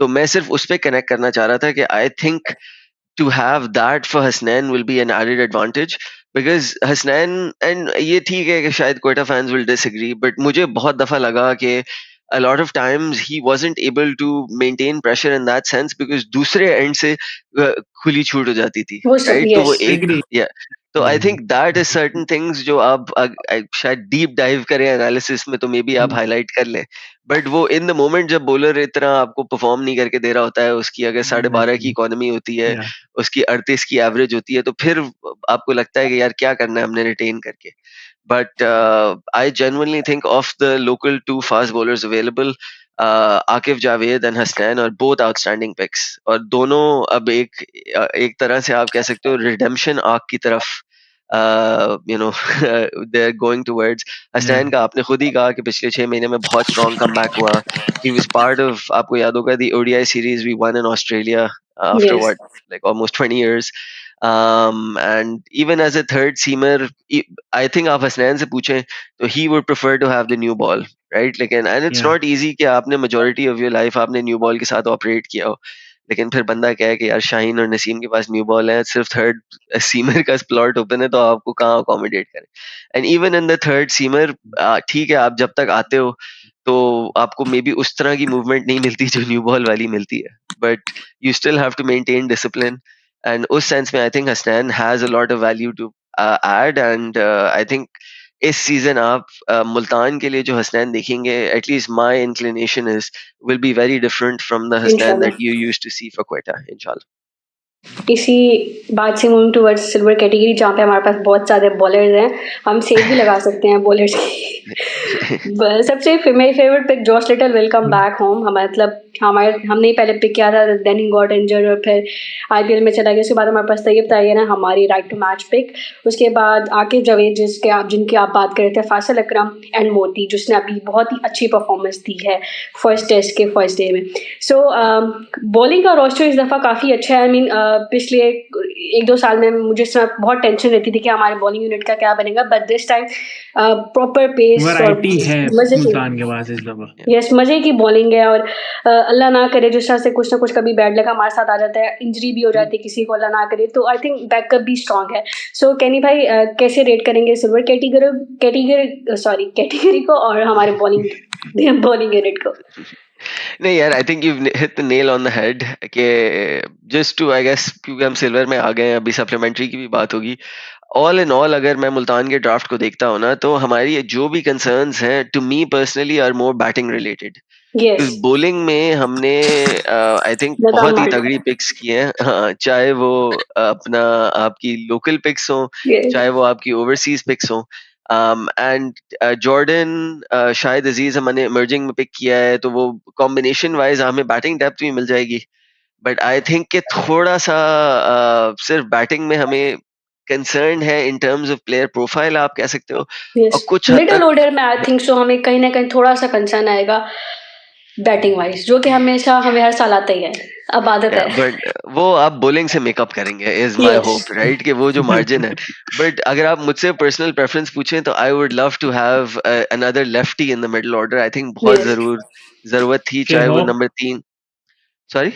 तो मैं सिर्फ उस पर कनेक्ट करना चाह रहा था कि I think to have that for Hasnan will be an added advantage because Hasnan, and ये ठीक है कि शायद Quetta fans will disagree, but मुझे बहुत दफा लगा कि a lot of times he wasn't able to maintain pressure in that sense because दूसरे end से खुली छूट हो जाती थी, वो सब, right? तो वो यस। एक एग्री। yeah, तो I think that is certain things जो आप शायद डीप डाइव करें एनालिसिस में तो मे बी आप हाईलाइट कर लें, बट वो इन द मोमेंट जब बॉलर इतना आपको परफॉर्म नहीं करके दे रहा होता है, उसकी अगर 12.5 की इकोनॉमी होती है, या उसकी 38 की एवरेज होती है, तो फिर आपको लगता है कि यार क्या करना है हमने रिटेन करके. But I genuinely think of the local two fast bowlers available, Akif Javed and Hasnain और both outstanding picks. और दोनों अब एक तरह से आप कह सकते हो रिडेम्पशन आर्क की तरफ you know they are going towards. Hasnain का आपने खुद ही कहा कि पिछले 6 महीने में बहुत स्ट्रॉन्ग कमबैक हुआ. ही वाज पार्ट ऑफ, आपको याद होगा, the ODI series we won in Australia after Yes. What, like almost 20 years. And even as a third seamer, I think आप हसनैन से पूछें तो he would prefer to have the new ball, right? लेकिन and it's या not easy कि आपने majority of your life आपने new ball के साथ operate किया हो, लेकिन फिर बंदा क्या है कि यार शाहीन और नसीम के पास न्यू बॉल है, सिर्फ थर्ड सीमर का स्लॉट ओपन है, तो आपको कहाँ अकोमोडेट करें. And even in the third seamer, ठीक है, आप जब तक आते हो तो आपको मे बी उस तरह की मूवमेंट नहीं मिलती जो न्यू बॉल वाली मिलती है, but you still have to maintain discipline. And उस सेंस में I think Hasnain has a lot of value to add. And I think इस सीजन आप मुल्तान के लिए जो हसनैन देखेंगे, at least my inclination is will be very different from the Hasnan Inshallah. that you used to see for Quetta, inshallah. इसी बात से moving towards silver category, जहाँ पे हमारे पास बहुत सारे बॉलर्स हैं, हम सेव भी लगा सकते हैं बॉलर्स की. सबसे मेरी favourite pick Josh Little, welcome back home. मतलब हमने ही पहले पिक किया था, देन ही गॉट इंजर्ड और फिर IPL में चला गया. उसके बाद हमारे पास तैयब तैयन है, हमारी राइट टू मैच पिक. उसके बाद आकिफ जावेद, जिनकी आप बात कर रहे थे, फासिल अकरम एंड मोती, जिसने अभी बहुत ही अच्छी परफॉर्मेंस दी है फर्स्ट टेस्ट के फर्स्ट डे में. सो बॉलिंग का रोस्टर इस दफ़ा काफ़ी अच्छा है. आई मीन पिछले 1-2 साल में मुझे इस समय बहुत टेंशन रहती थी कि हमारे बॉलिंग यूनिट का क्या बनेगा, but this time proper pace और वैरायटी है मजे की, मुल्तान के पास इस दफा. यस, मजे की बॉलिंग है. और अल्लाह ना करे जिस तरह से कुछ ना कुछ कभी बैड लक हमारे साथ आ जाता है, इंजरी भी हो जाती है किसी को, अल्लाह ना करे, तो आई थिंक बैकअप भी स्ट्रांग है. सो कैनी भाई, कैसे रेट करेंगे सिल्वर कैटेगरी को और हमारे बॉलिंग यूनिट को? नहीं यार, I think you hit the nail on the head कि जस्ट टू, आई गेस, क्योंकि हम सिल्वर में आ गए हैं, अभी सप्लीमेंट्री की भी बात होगी. ऑल इन ऑल अगर मैं मुल्तान के ड्राफ्ट को देखता हूँ ना, तो हमारी ये जो भी कंसर्न्स हैं, to me personally are more batting related. Yes, bowling में हमने आई थिंक नदाम बहुत ही मार्ट. तगड़ी पिक्स की हैं. हाँ, चाहे वो अपना आपकी लोकल पिक्स हो, चाहे वो आपकी ओवरसीज पिक्स हो. एंड जॉर्डन, शायद अजीज हमने इमर्जिंग में पिक किया है, तो वो कॉम्बिनेशन वाइज हमें बैटिंग डेप्थ भी मिल जाएगी. बट आई थिंक कि थोड़ा सा सिर्फ बैटिंग में हमें कंसर्न है in terms of player profile, आप कह सकते हो. और यस, कुछ हद मिडल तक ऑर्डर में आई थिंक सो हमें कहीं ना कहीं थोड़ा सा कंसर्न आएगा बैटिंग वाइज, जो कि हमेशा हमें हर साल आता ही है, अब आदत है. बट वो आप बॉलिंग से मेकअप करेंगे is my yes, hope, right, कि वो जो मार्जिन है. बट अगर आप मुझसे पर्सनल प्रेफरेंस पूछें तो I would love to have another lefty in the middle order. I think बहुत यस, जरूरत थी, चाहे वो शेहोप नंबर 3. सॉरी.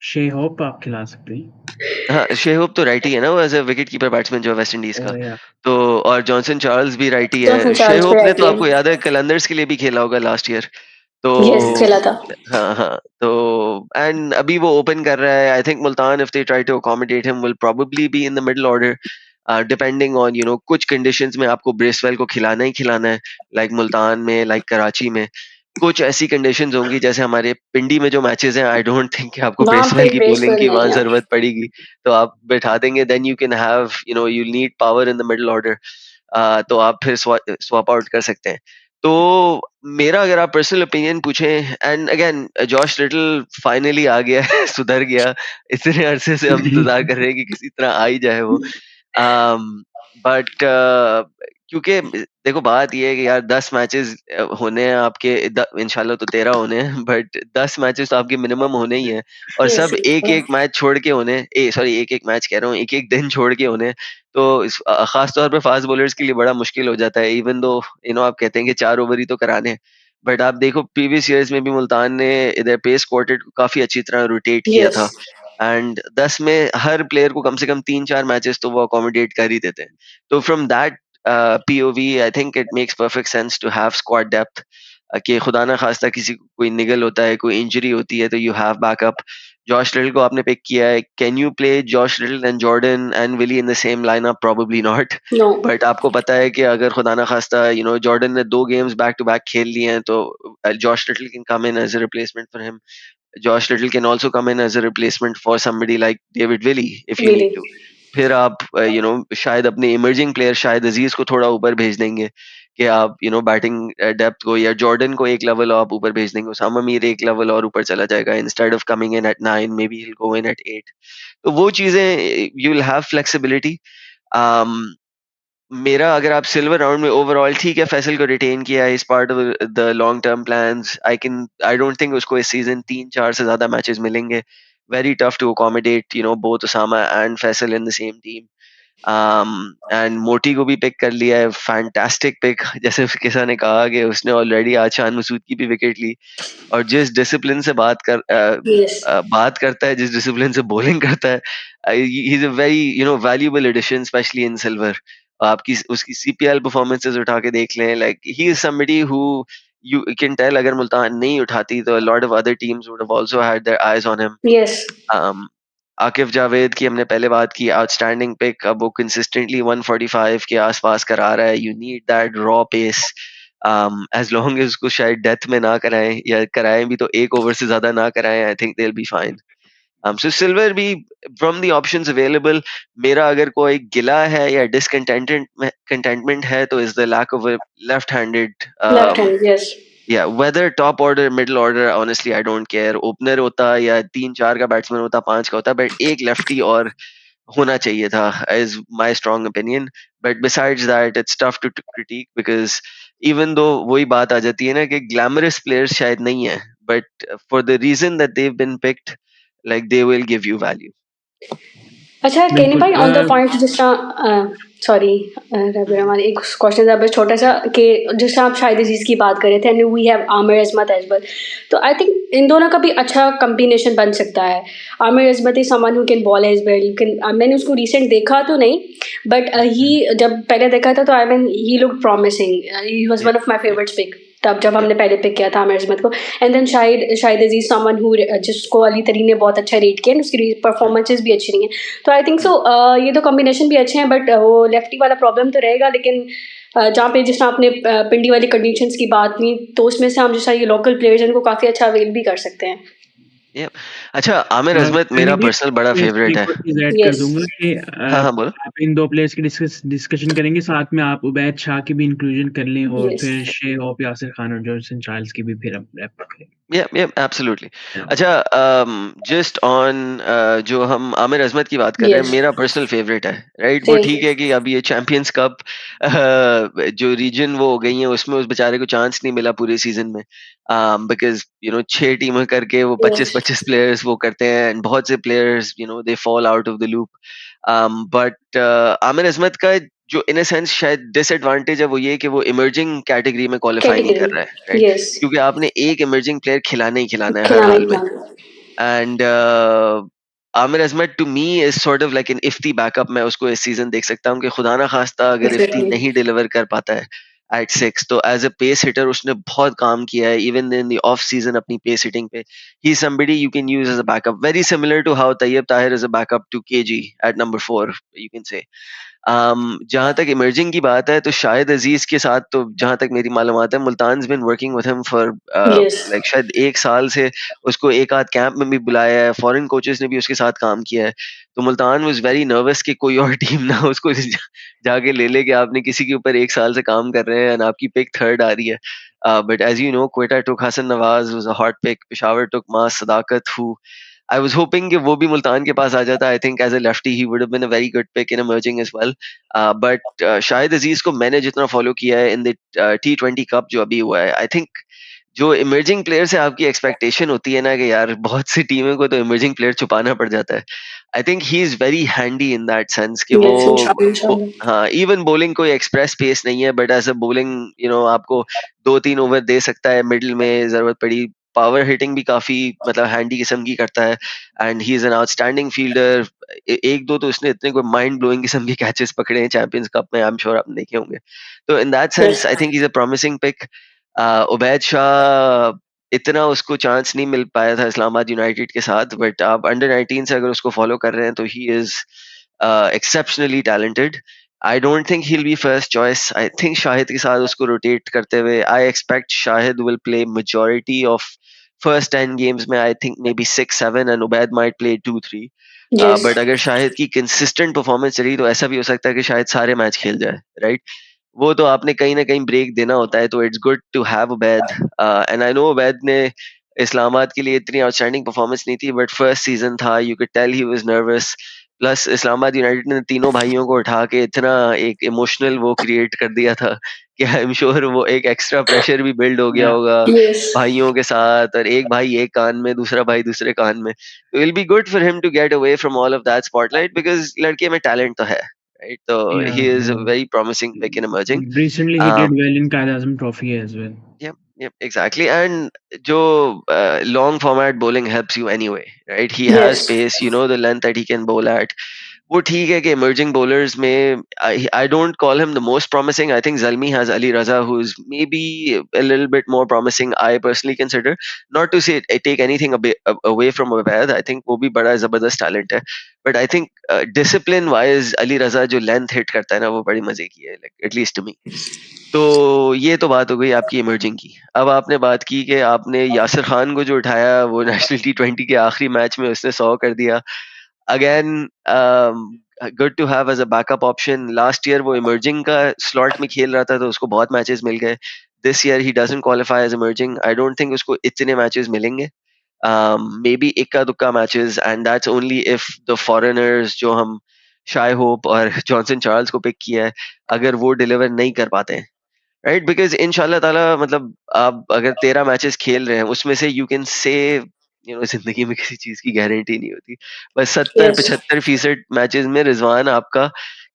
शेहोप आप खिला सकते हैं. हाँ, शेहोप तो राइट ही है ना, वो as a wicket keeper batsman जो वेस्ट इंडीज का. या तो और जॉनसन चार्ल्स भी राइट ही जॉनसन है. चार्ल्स शेहोप पे ने रहती तो है. आपको याद है कलंदर्स के लिए भी खेला होगा लास्ट ईयर. तो यस, खेला था. हाँ हाँ, तो एंड अभी वो ओपन कर रहा है. I think Multan, if they try to accommodate him, will probably be in the middle order, depending on कुछ कंडीशंस में आपको ब्रेसवेल को खिलाना ही खिलाना है, लाइक मुल्तान में, लाइक कराची में. कुछ ऐसी कंडीशंस होंगी जैसे हमारे पिंडी में जो मैचेस हैं, आई डोंट थिंक कि आपको वहाँ पे ब्रेसवेल की बॉलिंग ग्रेसफुल की वहां नहीं है. जरूरत पड़ेगी. तो आप बैठा देंगे, then you can have, you need power in the middle order. तो आप फिर स्वैप आउट कर सकते हैं. तो मेरा अगर आप पर्सनल ओपिनियन पूछें, एंड अगेन जॉश लिटल फाइनली आ गया है, सुधर गया. इतने अरसे से हम इंतजार कर रहे हैं कि किसी तरह आ ही जाए वो. बट क्योंकि देखो बात ये है कि यार 10 मैचेस होने हैं आपके, इंशाल्लाह तो 13 होने हैं, बट 10 मैचेस तो आपके मिनिमम होने ही हैं. और यस, सब एक एक मैच छोड़ के होने, सॉरी, एक एक मैच कह रहा हूँ, एक एक दिन छोड़ के होने. तो खास तौर पे फास्ट बॉलर्स के लिए बड़ा मुश्किल हो जाता है. इवन दो आप कहते हैं कि 4 ओवर ही तो कराने हैं, बट आप देखो प्रीवियस ईयर्स में भी मुल्तान ने इधर पेस क्वार्टेट को काफी अच्छी तरह रोटेट किया यस, था. एंड 10 में हर प्लेयर को कम से कम 3-4 मैचेस तो वो अकोमोडेट कर ही देते हैं. तो from that POV, I think it makes perfect sense to have squad depth. कि खुदा ना खास्ता किसी को कोई निगल होता है, कोई इंजरी होती है, तो you have backup. Josh Little को आपने पिक किया है, can you play Josh Little and Jordan and Willey in the same lineup? Probably not. No. But आपको पता है कि अगर खुदा ना खास्ता जॉर्डन ने 2 गेम्स बैक टू बैक खेल लिए हैं, तो Josh Little can come in as a replacement for him. Josh Little can also come in as a replacement for somebody like David Willey if you need really. to. फिर आप शायद अपने emerging player शायद अजीज को थोड़ा ऊपर भेज देंगे कि आप बैटिंग डेप्थ को, या जॉर्डन को एक लेवल आप ऊपर भेज देंगे, उसामा मीर एक लेवल और ऊपर चला जाएगा, instead of coming in at 9 maybe he'll go in at 8. तो वो चीजें यू विल हैव फ्लेक्सिबिलिटी। मेरा अगर आप सिल्वर राउंड में ओवरऑल ठीक है, फैसल को रिटेन किया है इस part of the long term plans. I don't think उसको इस सीजन 3-4 से ज्यादा मैचेस मिलेंगे। Very tough to accommodate both Usama and Faisal in the same team. And Motie को भी पिक कर लिया है, फैंटास्टिक पिक। जैसे किसा ने कहा कि उसने ऑलरेडी आज शान मसूद की भी विकेट ली, और जिस डिसिप्लिन से यस। बात करता है, जिस डिसिप्लिन से बॉलिंग करता है, he is a very valuable addition especially in silver. आपकी उसकी सीपीएल परफॉर्मेंसेस उठा के देख लें, like he is somebody who you can tell अगर मुल्तान नहीं उठाती तो lot of other teams would have also had their eyes on him. Yes. Akif Javed की हमने पहले बात की, आउटस्टैंडिंग पिक। अब वो कंसिस्टेंटली 145 के आसपास करा रहा है। You need that raw pace, as long as उसको शायद डेथ में ना कराएं, या कराएं भी तो एक ओवर से ज्यादा ना कराएं, आई think they will be fine. So silver भी फ्रॉम द ऑप्शंस अवेलेबल, मेरा अगर कोई गिला है या डिसकंटेंटेड कंटेंटमेंट है तो is the lack of left handed. Left hand. Yes. या whether top order middle order, honestly I don't care, opener होता या 3-4 का बैट्समैन होता, 5 का होता, बट एक लेफ्टी और होना चाहिए था, is my strong opinion. But besides that it's tough to critic, because even though वही बात आ जाती है ना कि ग्लैमरस प्लेयर्स शायद नहीं है, but for the reason that they've been picked, like they will give you value. अच्छा केनी बिल्कुल भाई, ऑन द पॉइंट जिस तरह सॉरी रबी रहमान, एक क्वेश्चन था बस छोटा सा कि जिस तरह आप शाहिद अजीज की बात कर रहे थे, and we have Aamir Azmat as well, तो आई थिंक इन दोनों का भी अच्छा कम्बिनेशन बन सकता है। Aamir Azmat is someone who can bowl as well, you can, मैंने उसको रिसेंट देखा तो नहीं, बट ही जब पहले देखा था तो I mean he look promising, he was one of my favourites pick तब जब हमने पहले पिक किया था आमिर अजमत को। And then Shahid Aziz someone who, जिसको अली तरीन ने बहुत अच्छा रेट किया, उसकी परफॉर्मेंसेज भी अच्छी नहीं है, तो आई थिंक सो ये तो कॉम्बिनेशन भी अच्छे हैं, बट वो लेफ्टी वाला प्रॉब्लम तो रहेगा। लेकिन जहाँ पे जिस तरह आपने पिंडी वाली कंडीशंस की बात की, तो उसमें से हम जैसा ये लोकल प्लेयर्स हैं इनको काफ़ी अच्छा अवेल भी कर सकते हैं। Yeah. अच्छा, आमिर अजमत यानी मेरा भी पर्सनल बड़ा मैं इसमें फेवरेट एक है। और चीज़ ऐड कर यस। दूँगा कि हाँ हाँ, बोलो। आप इन 2 प्लेयर्स की डिस्कशन करेंगे, साथ में आप उबैद शाह की भी इंक्लूजन कर लें, और यस। फिर शे होप, यासिर खान और जॉनसन चार्ल्स की भी फिर हम रैप करेंगे। Yeah, absolutely. या अच्छा, जस्ट ऑन जो हम आमिर अजमत की बात कर रहे हैं, यस। मेरा पर्सनल फेवरेट है, राइट? वो सेम। ठीक है कि अभी ये चैंपियंस कप जो रीजन वो हो गई है, उसमें उस बेचारे को चांस नहीं मिला पूरे सीजन में, बिकॉज 6 टीमें करके वो यस। 25-25 प्लेयर्स वो करते हैं, and बहुत से players they fall out of the loop. But Aamir Azmat का जो इन अ सेंस शायद डिसएडवांटेज है वो ये कि वो इमर्जिंग कैटेगरी में क्वालिफाई नहीं कर रहा है, कैटेगरी। राइट? यस। क्योंकि आपने एक इमर्जिंग प्लेयर खिलाना ही खिलाना है हर खिलाना ही हाल में। खिलाना। And Aamir Azmat to me is sort of like an Ifti backup. मैं उसको इस सीजन देख सकता हूँ कि खुदा ना खास्ता अगर इफ्ती एग्जैक्टली। नहीं डिलीवर कर पाता है एट 6, तो एज अ पेस हिटर उसने बहुत काम किया है, even in the off season अपनी पेस हिटिंग पे। He is somebody you can use as a backup, very similar to how Tayyab Tahir is a backup to KG at number 4, you can say. जहाँ तक emerging की बात है तो शाहिद अजीज के साथ, तो जहाँ तक मेरी मालूमात है, Multan been working with him for yes. Like शायद 1 साल से। उसको एक आध कैंप में भी बुलाया है, फॉरेन कोचेस ने भी उसके साथ काम किया है। तो मुल्तान वाज वेरी नर्वस कि कोई और टीम ना उसको जाके ले ले कि आपने किसी के ऊपर 1 साल से काम कर रहे हैं और आपकी पिक थर्ड आ रही है। But as you know, Quetta took Hasan Nawaz was a hot pick, Peshawar took Maaz Sadaqat, who I was hoping कि वो भी मुल्तान के पास आ जाता। I think as a lefty he would have been a very good pick in emerging as well. But Shahid अजीज को मैंने जितना follow किया है इन द T20 कप जो अभी हुआ है, आई थिंक जो इमर्जिंग प्लेयर से आपकी एक्सपेक्टेशन होती है ना कि यार बहुत सी टीमों को तो इमर्जिंग प्लेयर छुपाना पड़ जाता है। I think he is very handy in that sense कि वो यस। इंशाल्लाह। हाँ, इवन बॉलिंग कोई एक्सप्रेस पेस नहीं है, बट एज अ बॉलिंग आपको 2-3 ओवर दे सकता है मिडिल में जरूरत पड़ी। पावर हिटिंग भी काफी मतलब हैंडी किस्म की करता है, and he is an outstanding fielder. एक दो तो उसने इतने कोई माइंड ब्लोइंग किस्म के कैचेस पकड़े हैं चैंपियंस कप में, आई एम श्योर आपने देखे होंगे। तो in that yes. Sense I think he is a promising pick. Ubaid Shah इतना उसको चांस नहीं मिल पाया था इस्लामाबाद यूनाइटेड के साथ, बट आप अंडर 19 से अगर उसको फॉलो कर रहे हैं तो he is exceptionally talented. I don't think he will be first choice. I think Shahid के साथ उसको रोटेट करते हुए I expect Shahid will play majority of first 10 games में. I think may be 6-7 and Ubaid might play 2-3. Yes. But अगर शाहिद की consistent performance चली तो ऐसा भी हो सकता है कि शायद सारे मैच खेल जाए, राइट? वो तो आपने कहीं ना कहीं ब्रेक देना होता है, तो it's good to have Ubaid. And I know Ubaid ने इस्लामाबाद के लिए इतनी आउटस्टैंडिंग परफॉर्मेंस नहीं थी, बट फर्स्ट सीजन था, you could tell he was nervous. Plus Islamabad United ने तीनों भाइयों को उठा के इतना एक इमोशनल वो क्रिएट कर दिया था कि आई एम श्योर वो एक एक्स्ट्रा प्रेशर भी बिल्ड हो गया या होगा Yes. भाइयों के साथ, और एक भाई एक कान में दूसरा भाई दूसरे कान में. तो will be good for him to get away from all of that spotlight, because लड़के में टैलेंट तो है, राइट? तो yeah he is a very promising pick in emerging. recently he did well in Qaid Azam Trophy as well. Yep, exactly. And Joe, long format bowling helps you anyway, right? He has Yes. pace, you know the length that he can bowl at. वो ठीक है कि emerging bowlers में I don't call him the most promising. I think Zalmi has Ali Raza, who's maybe a little bit more promising. I personally consider, not to say take anything away from Ubaid. I think वो भी बड़ा जबरदस्त talent है. But I think discipline wise, Ali Raza जो length hit करता है ना, वो बड़ी मजे की है, like at least to me. तो ये तो बात हो गई आपकी इमर्जिंग की. अब आपने बात की कि आपने यासिर खान को जो उठाया वो नेशनल T20 के आखिरी मैच में उसने 100 कर दिया. Again good to have as a backup option. Last year वो इमर्जिंग का स्लॉट में खेल रहा था तो उसको बहुत मैचेस मिल गए. This year he doesn't qualify as emerging. I don't think उसको इतने मैचेस मिलेंगे. मे बी इक्का दुक्का matches, and that's only if the foreigners जो हम शाय होप और जॉनसन चार्ल्स को पिक किया है, अगर वो डिलीवर नहीं कर पाते हैं, राइट? बिकॉज इंशाल्लाह ताला मतलब आप अगर 13 मैचेस खेल रहे हैं उसमें से यू कैन से जिंदगी में किसी चीज की गारंटी नहीं होती, बस सत्तर Yes. 75% मैचेस में रिजवान आपका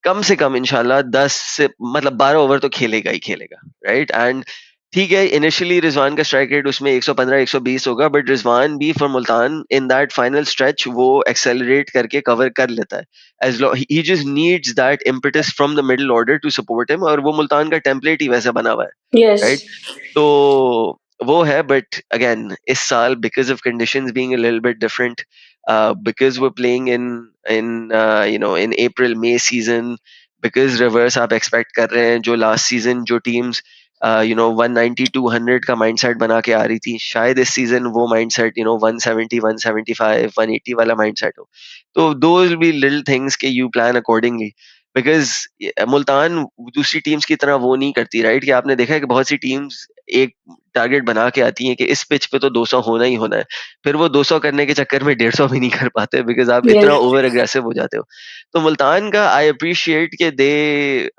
कम से कम इंशाल्लाह 10 से मतलब 12 ओवर तो खेलेगा ही खेलेगा, राइट? एंड ठीक है, इनिशियली रिजवान का स्ट्राइक रेट उसमें 115 120 होगा, बट रिजवान भी for Multan in that final stretch वो एक्सेलरेट करके कवर कर लेता है. as long he just needs that impetus from the middle order to support him, और वो मुल्तान का टेम्पलेट ही वैसा बना हुआ है, Yes. राइट? तो वो है. बट अगेन इस साल because of conditions being a little bit different, because we playing in April May season, because reverse आप एक्सपेक्ट कर रहे हैं जो लास्ट सीजन जो टीम्स 190 200 का माइंडसेट बना के आ रही थी, शायद इस सीजन वो माइंडसेट 170 175 180 वाला माइंडसेट हो. तो those will be little things कि you plan accordingly, because Multan दूसरी टीम्स की तरह वो नहीं करती, राइट? कि आपने देखा है कि बहुत सी टीम्स एक टारगेट बना के आती हैं कि इस पिच पे तो 200 होना ही होना है, फिर वो 200 करने के चक्कर में 150 भी नहीं कर पाते बिकॉज आप इतना Yes. ओवर एग्रेसिव हो जाते हो. तो मुल्तान का आई अप्रिशिएट कि they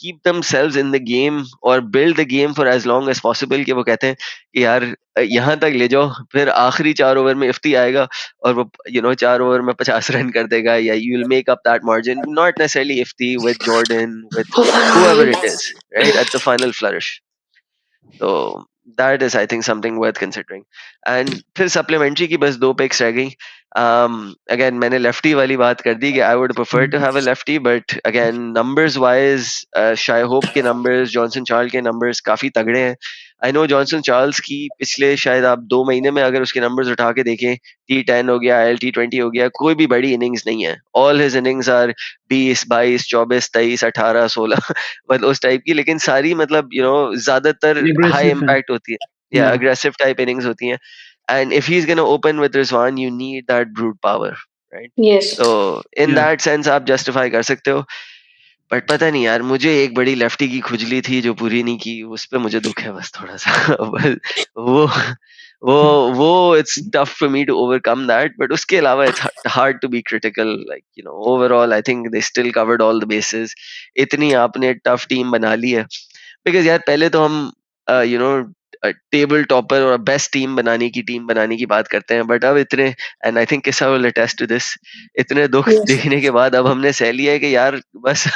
keep themselves in the game और build the game for as long as possible, कि वो कहते हैं कि यार यहाँ तक ले जाओ, फिर आखिरी 4 ओवर में इफ्ती आएगा और वो 4 ओवर में 50 रन कर देगा, या you will make up that margin, not necessarily Ifti, with Jordan, with whoever it is, right, at the final flourish. So that is I think something worth considering. And फिर supplementary की बस 2 picks रह गई. Again मैंने lefty वाली बात कर दी कि I would prefer to have a lefty, but again numbers wise Shai Hope के numbers, Johnson Charles के numbers काफी तगड़े हैं. I know Johnson Charles की पिछले शायद आप 2 महीने में अगर उसके numbers उठा के देखें, T10 हो गया, T20 हो गया, कोई भी बड़ी innings नहीं है. All his innings are 20 22 24 23 18 16 मतलब उस टाइप की, लेकिन सारी मतलब ज्यादातर हाई Aggressive है. इम्पैक्ट होती है या Yeah. अग्रेसिव टाइप इनिंग्स होती हैं. And if he is gonna open with Rizwan you need that brute power, right? Yes. तो इन Yeah. दैट सेंस आप जस्टिफाई कर सकते हो. बट पता नहीं यार, मुझे एक बड़ी लेफ्टी की खुजली थी जो पूरी नहीं की, उस पे मुझे दुख है बस थोड़ा सा. बस वो वो वो it's tough for me to overcome that, but उसके अलावा it's hard to be critical. Like overall I think they still covered all the basis. इतनी आपने टफ टीम बना ली है, बिकॉज यार पहले तो हम यू नो टेबल टॉपर और बेस्ट टीम बनाने की बात करते हैं, बट अब इतने, एंड आई थिंक किसा विल अटेस्ट टू दिस, इतने दुख Yes. देखने के बाद अब हमने सह लिया है कि यार बस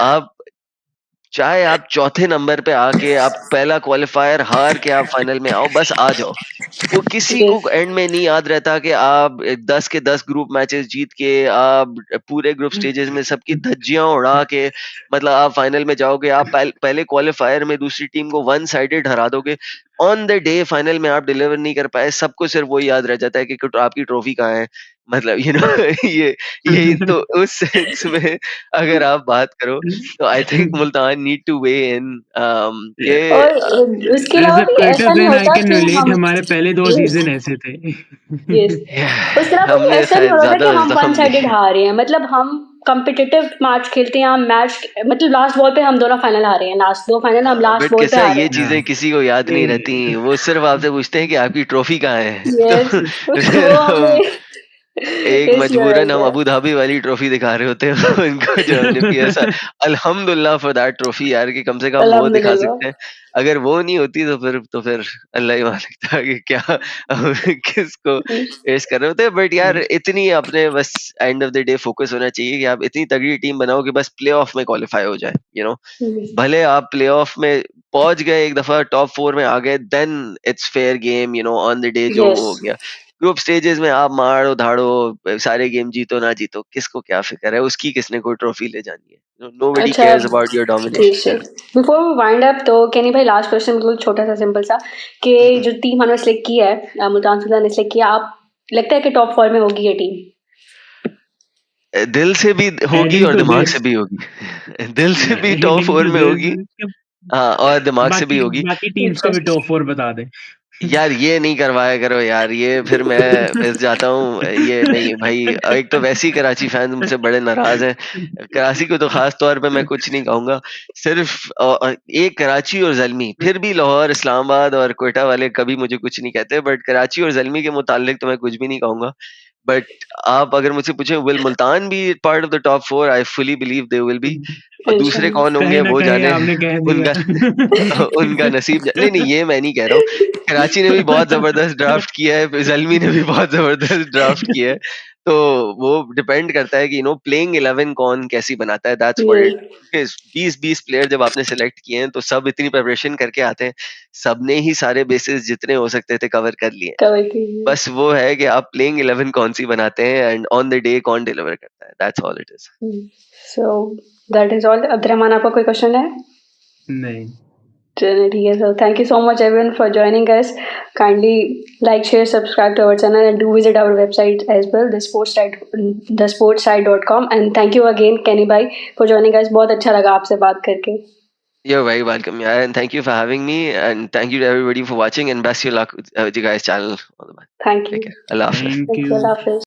आप चाहे आप चौथे नंबर पे आके आप पहला क्वालिफायर हार के आप फाइनल में आओ, बस आ जाओ। वो किसी को यस एंड में नहीं याद रहता कि आप 10 के 10 ग्रुप मैचेस जीत के आप पूरे ग्रुप स्टेजेस में सबकी धज्जियां उड़ा के मतलब आप फाइनल में जाओगे। आप पहले क्वालिफायर में दूसरी टीम को वन साइडेड हरा दोगे, ऑन द डे फाइनल में आप डिलीवर नहीं कर पाए, सबको सिर्फ वही याद रह जाता है कि आपकी ट्रॉफी कहाँ है। मतलब ये तो उस सेंस में अगर आप बात करो तो I think Multan need to win के और उसके एज अलावा अ भी ऐसा कर्टस नहीं एंड आई होता कैन कि रिलेट, हम हमारे पहले 2 यस सीजन ऐसे थे। यस उसके अलावा भी हमने ऐसा नहीं शायद हो रहा था कि ज्यादा हम वन जख्म साइडेड दिए। हार रहे हैं, मतलब हम कम्पिटिटिव मैच खेलते हैं, हम मैच मतलब लास्ट बॉल पे हम दोनों फाइनल हारे हैं, लास्ट 2 फाइनल हम लास्ट बट बॉल पे कैसा है, हारे ये हैं। चीजें किसी को याद नहीं रहती, ए, वो सिर्फ आपसे पूछते हैं कि आपकी ट्रॉफी कहाँ है। यस तो फिर वो हम हमें एक इसलिए मजबूरन हम रहता अबू धाबी वाली ट्रॉफी दिखा रहे होते हैं उनको, जो हमने PSR अल्हम्दुलिल्लाह फॉर दैट ट्रॉफी यार, कि कम से है। कम वो दिखा अल्हम्दुलिल्लाह। सकते हैं। अगर वो नहीं होती तो फिर अल्लाह ही मालिक था कि क्या हम किसको फेस कर रहे होते। बट यार इतनी अपने बस and of the day focus होना चाहिए कि आप इतनी तगड़ी टीम बनाओ कि बस प्लेऑफ में क्वालिफाई हो जाए, भले आप प्लेऑफ में पहुंच गए, एक दफा टॉप 4 में आ गए, then it's fair game, on the day जो यस हो गया। ग्रुप स्टेजेस में आप मारो धाड़ो सारे गेम जीतो ना जीतो, किसको क्या फिक्र है, उसकी किसने कोई ट्रॉफी ले जानी है। नोबडी अच्छा cares about your G domination. Sir, before we wind up तो कैनी भाई लास्ट क्वेश्चन बिल्कुल छोटा सा सिंपल सा कि जो टीम हमने सिलेक्ट की है, मुल्तान सुल्तान ने सिलेक्ट किया, आप लगता है कि टॉप 4 में होगी ये टीम? दिल से भी होगी एडिंग और टू दिमाग दिस से भी होगी। दिल से भी टॉप एडिंग 4 टू में होगी, दिस हाँ, और दिमाग से भी बाकी होगी। बाकी टीम्स का अच्छा भी टॉप 4 बता दें। यार ये नहीं करवाया करो यार, ये फिर मैं पिस जाता हूँ। ये नहीं भाई, एक तो वैसे ही कराची फैंस मुझसे बड़े नाराज हैं। कराची को तो खास तौर पे मैं कुछ नहीं कहूंगा, सिर्फ एक कराची और जलमी, फिर भी लाहौर, इस्लामाबाद और कोयटा वाले कभी मुझे कुछ नहीं कहते, बट कराची और जलमी के मुतालिक तो मैं कुछ भी नहीं कहूंगा। बट आप अगर मुझसे पूछें will Multan be part of the top 4, I fully believe they will be. और दूसरे इंशाल्लाह। कौन कहीं होंगे ना वो कहीं जाने, आपने कह उनका दिया। उनका नसीब नहीं नहीं, ये मैं नहीं कह रहा हूँ। कराची ने भी बहुत जबरदस्त ड्राफ्ट किया है, जलमी ने भी बहुत जबरदस्त ड्राफ्ट किया है। तो वो डिपेंड करता है कि प्लेइंग 11 कौन कैसी बनाता है, दैट्स व्हाट ये इट। 20-20 प्लेयर जब आपने सेलेक्ट किए हैं तो सब इतनी प्रिपरेशन करके आते हैं, सबने ही सारे बेसिस जितने हो सकते थे कवर कर लिए हैं। कवर कीजिए। बस वो है कि आप प्लेइंग 11 कौन सी बनाते हैं एंड ऑन द डे कौन डिलीवर करता है, that's all it is. So that is all. Abdurrahman, आपका कोई क्वेश्चन है? नहीं, चलिए ठीक है sir, thank you so much everyone for joining us. Kindly like, share, subscribe to our channel and do visit our website as well, thesportside.com. And thank you again Kenny bhai for joining us. बहुत अच्छा लगा आपसे बात करके। You're very welcome, yeah, and thank you for having me, and thank you to everybody for watching, and best your luck with you guys' channel. All the best. Thank you. Take care. Allah Hafiz. Thank Thank you. You. Allah Hafiz.